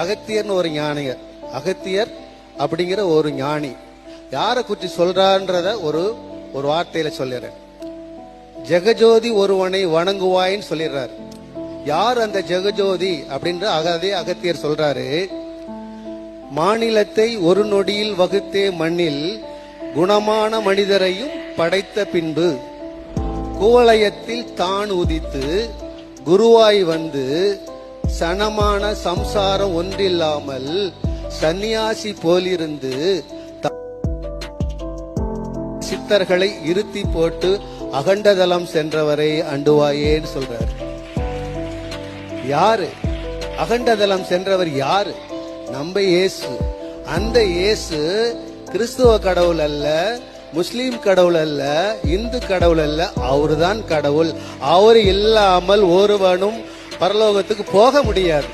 அகத்தியர்னு ஒரு ஞானிங்க, அகத்தியர் அப்படிங்கிற ஒரு ஞானி யாரை குறித்து சொல்றான்றத ஒரு வார்த்தையில சொல்லிடுறேன். ஜெகஜோதி ஒருவனை வணங்குவாயின்னு சொல்லிடுறாரு. யார் அந்த ஜெகஜோதி அப்படின்ற அதே அகத்தியர் சொல்றாரு. மாநிலத்தை ஒரு நொடியில் வகுத்தே மண்ணில் குணமான மனிதரையும் படைத்த பின்பு குவலயத்தில் தான் உதித்து குருவாய் வந்து சனமான சம்சாரம் ஒன்றில்லாமல் சந்நியாசி போலிருந்து சித்தர்களை இருத்தி போட்டு அகண்டதலம் சென்றவரை அண்டுவாயேன்னு சொல்றாரு. யாரு அகண்டதலம் சென்றவர்? யாரு? நம்ம இயேசு. அந்த இயேசு கிறிஸ்துவ கடவுள் அல்ல, முஸ்லீம் கடவுள் அல்ல, இந்து கடவுள் அல்ல, அவருதான் கடவுள். அவர் இல்லாமல் ஒருவனும் பரலோகத்துக்கு போக முடியாது.